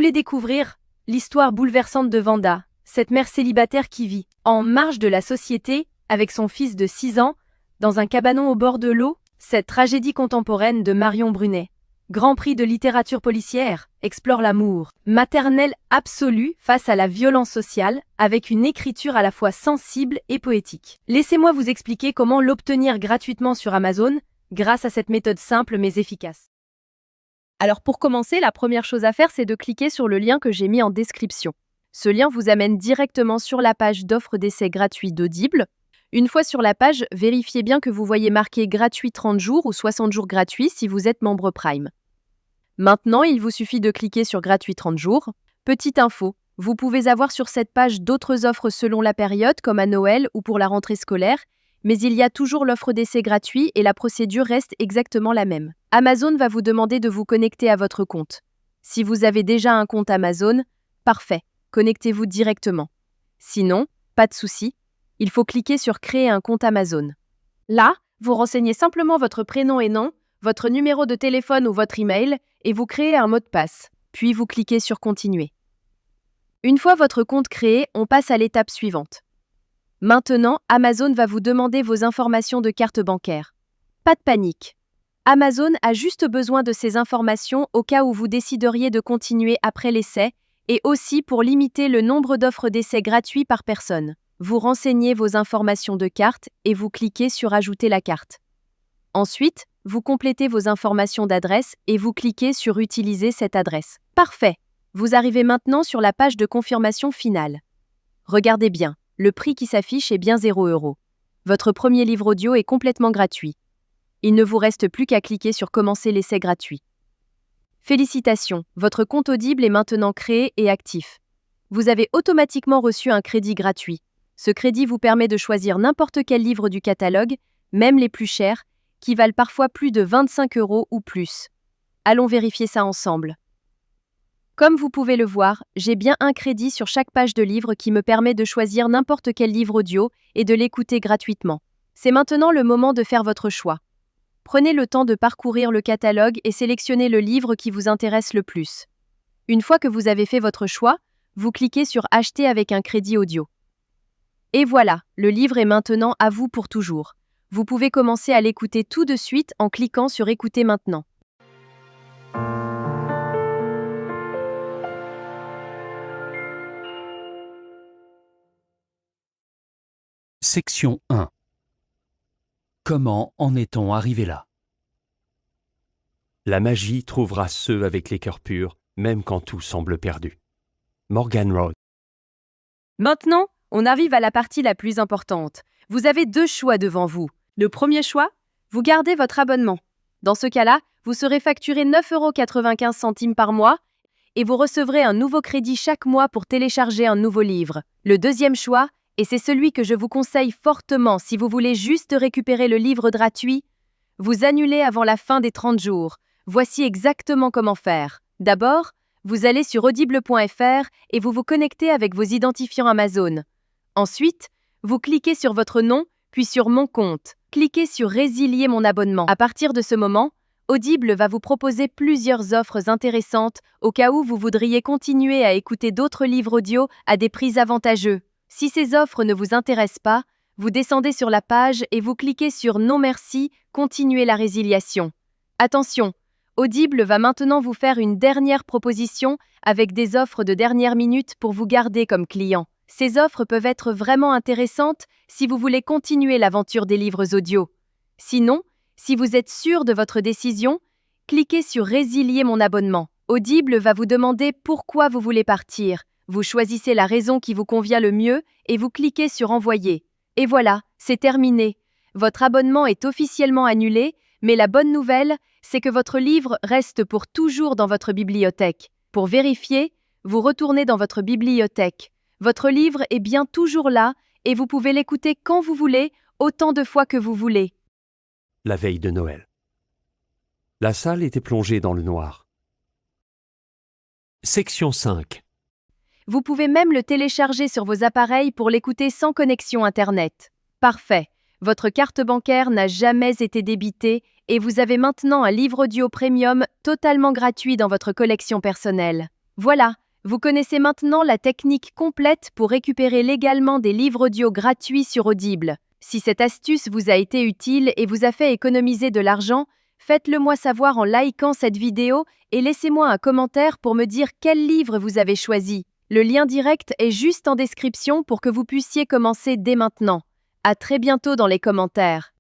voulez découvrir l'histoire bouleversante de Vanda, cette mère célibataire qui vit en marge de la société avec son fils de 6 ans dans un cabanon au bord de l'eau? Cette tragédie contemporaine de Marion Brunet, Grand Prix de littérature policière, explore l'amour maternel absolu face à la violence sociale avec une écriture à la fois sensible et poétique. Laissez-moi vous expliquer comment l'obtenir gratuitement sur Amazon grâce à cette méthode simple mais efficace. Alors pour commencer, la première chose à faire, c'est de cliquer sur le lien que j'ai mis en description. Ce lien vous amène directement sur la page d'offre d'essai gratuit d'Audible. Une fois sur la page, vérifiez bien que vous voyez marqué gratuit 30 jours ou 60 jours gratuits si vous êtes membre Prime. Maintenant, il vous suffit de cliquer sur gratuit 30 jours. Petite info, vous pouvez avoir sur cette page d'autres offres selon la période comme à Noël ou pour la rentrée scolaire, mais il y a toujours l'offre d'essai gratuit et la procédure reste exactement la même. Amazon va vous demander de vous connecter à votre compte. Si vous avez déjà un compte Amazon, parfait, connectez-vous directement. Sinon, pas de souci, il faut cliquer sur Créer un compte Amazon. Là, vous renseignez simplement votre prénom et nom, votre numéro de téléphone ou votre email et vous créez un mot de passe. Puis vous cliquez sur Continuer. Une fois votre compte créé, on passe à l'étape suivante. Maintenant, Amazon va vous demander vos informations de carte bancaire. Pas de panique. Amazon a juste besoin de ces informations au cas où vous décideriez de continuer après l'essai et aussi pour limiter le nombre d'offres d'essai gratuits par personne. Vous renseignez vos informations de carte et vous cliquez sur Ajouter la carte. Ensuite, vous complétez vos informations d'adresse et vous cliquez sur Utiliser cette adresse. Parfait. Vous arrivez maintenant sur la page de confirmation finale. Regardez bien, le prix qui s'affiche est bien 0 €. Votre premier livre audio est complètement gratuit. Il ne vous reste plus qu'à cliquer sur Commencer l'essai gratuit. Félicitations, votre compte Audible est maintenant créé et actif. Vous avez automatiquement reçu un crédit gratuit. Ce crédit vous permet de choisir n'importe quel livre du catalogue, même les plus chers, qui valent parfois plus de 25 € ou plus. Allons vérifier ça ensemble. Comme vous pouvez le voir, j'ai bien un crédit sur chaque page de livre qui me permet de choisir n'importe quel livre audio et de l'écouter gratuitement. C'est maintenant le moment de faire votre choix. Prenez le temps de parcourir le catalogue et sélectionnez le livre qui vous intéresse le plus. Une fois que vous avez fait votre choix, vous cliquez sur Acheter avec un crédit audio. Et voilà, le livre est maintenant à vous pour toujours. Vous pouvez commencer à l'écouter tout de suite en cliquant sur Écouter maintenant. Section 1. Comment en est-on arrivé là? La magie trouvera ceux avec les cœurs purs, même quand tout semble perdu. Morgan Road. Maintenant, on arrive à la partie la plus importante. Vous avez 2 choix devant vous. Le premier choix, vous gardez votre abonnement. Dans ce cas-là, vous serez facturé 9,95 € par mois et vous recevrez un nouveau crédit chaque mois pour télécharger un nouveau livre. Le deuxième choix, et c'est celui que je vous conseille fortement si vous voulez juste récupérer le livre gratuit, vous annulez avant la fin des 30 jours. Voici exactement comment faire. D'abord, vous allez sur audible.fr et vous vous connectez avec vos identifiants Amazon. Ensuite, vous cliquez sur votre nom, puis sur Mon compte. Cliquez sur Résilier mon abonnement. À partir de ce moment, Audible va vous proposer plusieurs offres intéressantes au cas où vous voudriez continuer à écouter d'autres livres audio à des prix avantageux. Si ces offres ne vous intéressent pas, vous descendez sur la page et vous cliquez sur Non merci, continuez la résiliation. Attention, Audible va maintenant vous faire une dernière proposition avec des offres de dernière minute pour vous garder comme client. Ces offres peuvent être vraiment intéressantes si vous voulez continuer l'aventure des livres audio. Sinon, si vous êtes sûr de votre décision, cliquez sur Résilier mon abonnement. Audible va vous demander pourquoi vous voulez partir. Vous choisissez la raison qui vous convient le mieux et vous cliquez sur Envoyer. Et voilà, c'est terminé. Votre abonnement est officiellement annulé, mais la bonne nouvelle, c'est que votre livre reste pour toujours dans votre bibliothèque. Pour vérifier, vous retournez dans votre bibliothèque. Votre livre est bien toujours là et vous pouvez l'écouter quand vous voulez, autant de fois que vous voulez. La veille de Noël. La salle était plongée dans le noir. Section 5. Vous pouvez même le télécharger sur vos appareils pour l'écouter sans connexion Internet. Parfait. Votre carte bancaire n'a jamais été débitée et vous avez maintenant un livre audio premium totalement gratuit dans votre collection personnelle. Voilà, vous connaissez maintenant la technique complète pour récupérer légalement des livres audio gratuits sur Audible. Si cette astuce vous a été utile et vous a fait économiser de l'argent, faites-le moi savoir en likant cette vidéo et laissez-moi un commentaire pour me dire quel livre vous avez choisi. Le lien direct est juste en description pour que vous puissiez commencer dès maintenant. À très bientôt dans les commentaires.